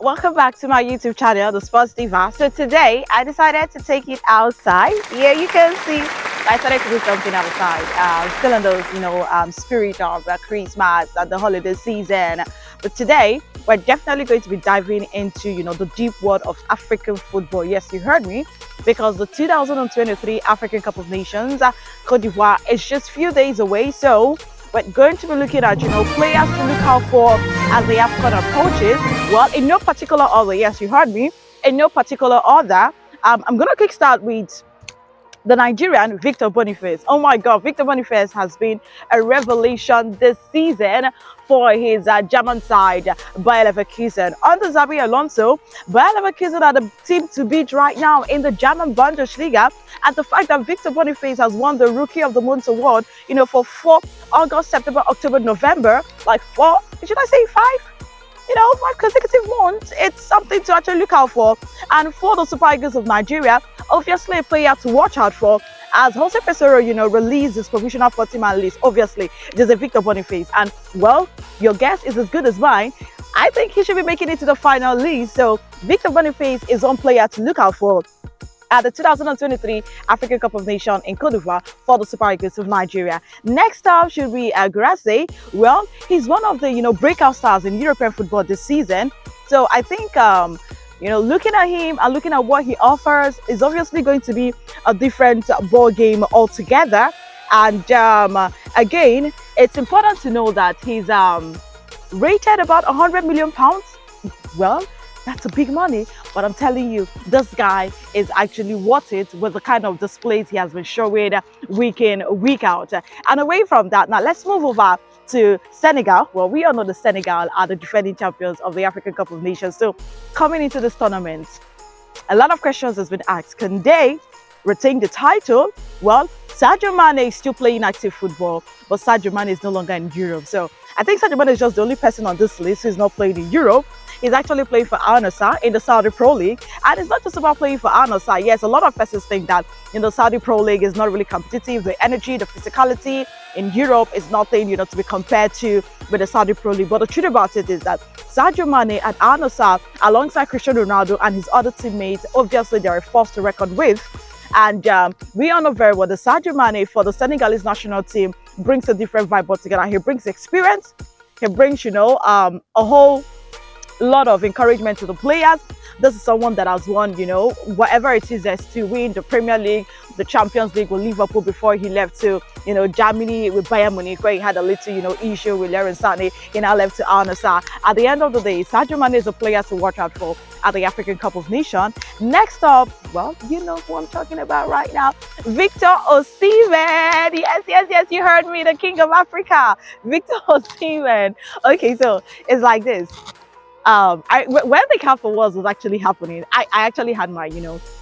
welcome back to my YouTube channel, The Sports Diva. So today I decided to take it outside. Yeah, you can see I started to do something outside. Still in the spirit of Christmas and the holiday season. But today we're definitely going to be diving into the deep world of African football. Yes, you heard me, because the 2023 African Cup of Nations, Cote d'Ivoire, is just a few days away. So we're going to be looking at players to look out for as the AFCON approaches. Well, in no particular order. Yes, you heard me. In no particular order. I'm going to kickstart with the Nigerian Victor Boniface. Oh my God, Victor Boniface has been a revelation this season for his German side, Bayer Leverkusen. Under Xabi Alonso, Bayer Leverkusen are the team to beat right now in the German Bundesliga. And the fact that Victor Boniface has won the Rookie of the Month award, for 4 August, September, October, November, like 4, should I say 5? 5 consecutive months, it's something to actually look out for. And for the Super Eagles of Nigeria, obviously a player to watch out for. As Jose Pesero, released his provisional 40-man list, obviously there's a Victor Boniface. And well, your guess is as good as mine. I think he should be making it to the final list. So Victor Boniface is one player to look out for at the 2023 African Cup of Nations in Cote d'Ivoire for the Super Eagles of Nigeria. Next up should be Grace. Well, he's one of the breakout stars in European football this season. So I think looking at him and looking at what he offers is obviously going to be a different ball game altogether. And again, it's important to know that he's rated about £100 million. Well, that's a big money, but I'm telling you, this guy is actually worth it with the kind of displays he has been showing week in, week out. And away from that, now let's move over to Senegal. Well, we all know the Senegal are the defending champions of the African Cup of Nations. So coming into this tournament, a lot of questions has been asked. Can they retain the title? Well, Sadio Mane is still playing active football, but Sadio Mane is no longer in Europe. So I think Sadio Mane is just the only person on this list who's not playing in Europe. He's actually playing for Al Nassr in the Saudi Pro League. And it's not just about playing for Al Nassr. Yes, a lot of persons think that the Saudi Pro League is not really competitive. The energy, the physicality in Europe is nothing, to be compared to with the Saudi Pro League. But the truth about it is that Sadio Mane at Al Nassr, alongside Cristiano Ronaldo and his other teammates, obviously they're a force to reckon with. And we all know very well that Sadio Mane for the Senegalese national team brings a different vibe altogether. He brings experience. He brings, a whole lot of encouragement to the players. This is someone that has won, whatever it is there's to win the Premier League, the Champions League with Liverpool before he left to, Germany with Bayern Munich, where he had a little, issue with Leroy Sané. He now left to Al Nassr. At the end of the day, Sadio Mane is a player to watch out for at the African Cup of Nations. Next up, well, you know who I'm talking about right now, Victor Osimhen. Yes, you heard me, the king of Africa, Victor Osimhen. Okay, so it's like this. When the Cup was actually happening, I actually had my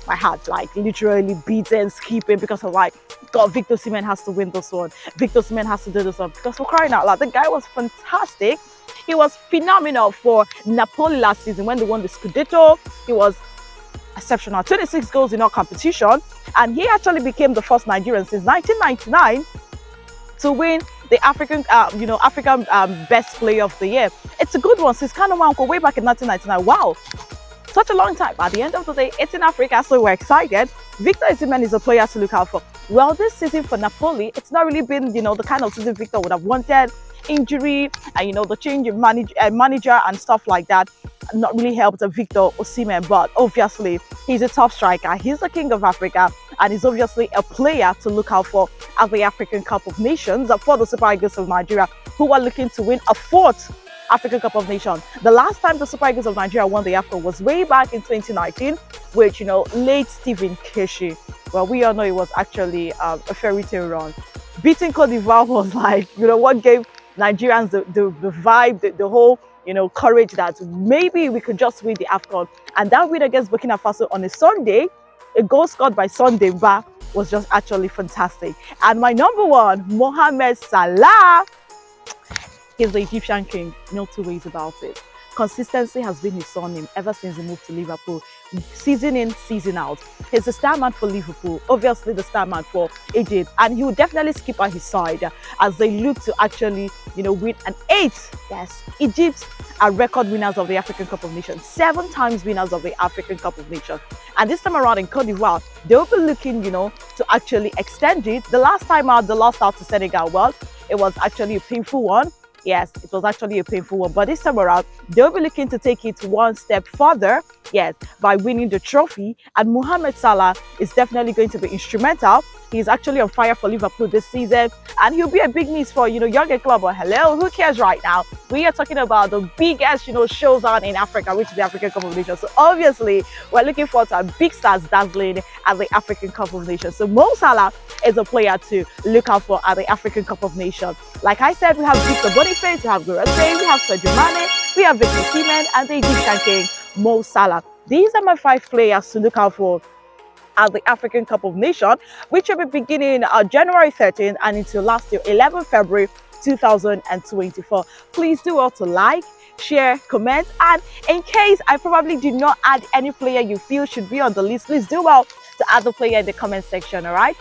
my heart like literally beating, skipping, because of like, God, Victor Osimhen has to win this one. Victor Osimhen has to do this one, because for crying out loud, the guy was fantastic. He was phenomenal for Napoli last season when they won the Scudetto. He was exceptional, 26 goals in all competition, and he actually became the first Nigerian since 1999 to win the African Best Player of the Year. It's a good one since Kano Nwankwo way back in 1999. Wow, such a long time. But at the end of the day, it's in Africa, so we're excited. Victor Osimhen is a player to look out for. Well, this season for Napoli, it's not really been the kind of season Victor would have wanted. Injury and the change in manager and stuff like that not really helped Victor Osimhen, but obviously he's a top striker. He's the king of Africa, and he's obviously a player to look out for at the African Cup of Nations for the Super Eagles of Nigeria, who are looking to win a 4th African Cup of Nations. The last time the Super Eagles of Nigeria won the AFCON was way back in 2019 with late Stephen Keshi. Well, we all know it was actually a fairy tale run. Beating Cote d'Ivoire was like what gave Nigerians the vibe, the whole courage that maybe we could just win the AFCON. And that win against Burkina Faso on a Sunday, a goal scored by Sunday Ba, was just actually fantastic. And my number one, Mohamed Salah, he's the Egyptian king, no two ways about it. Consistency has been his surname ever since he moved to Liverpool. season in, season out. He's the star man for Liverpool, obviously the star man for Egypt, and he will definitely skip at his side as they look to actually, win an 8th. Yes, Egypt are record winners of the African Cup of Nations, 7 times winners of the African Cup of Nations. And this time around in Cote d'Ivoire, they'll be looking, to actually extend it. The last time out, they lost out to Senegal. Well, it was actually a painful one. Yes, it was actually a painful one. But this time around, they'll be looking to take it one step further, yes, by winning the trophy. And Mohamed Salah is definitely going to be instrumental. He's actually on fire for Liverpool this season, and he'll be a big miss for, younger club. But hello, who cares right now? We are talking about the biggest, shows on in Africa, which is the African Cup of Nations. So obviously, we're looking forward to our big stars dazzling at the African Cup of Nations. So Mo Salah is a player to look out for at the African Cup of Nations. Like I said, we have Victor Boniface, we have Boniface, we have Sadio Mane, we have Victor Osimhen, and the Egyptian king, Mo Salah. These are my 5 players to look out for at the African Cup of Nations, which will be beginning January 13th and until last year, 11 February 2024. Please do also like, share, comment, and in case I probably did not add any player you feel should be on the list, please do well to add the player in the comment section, all right?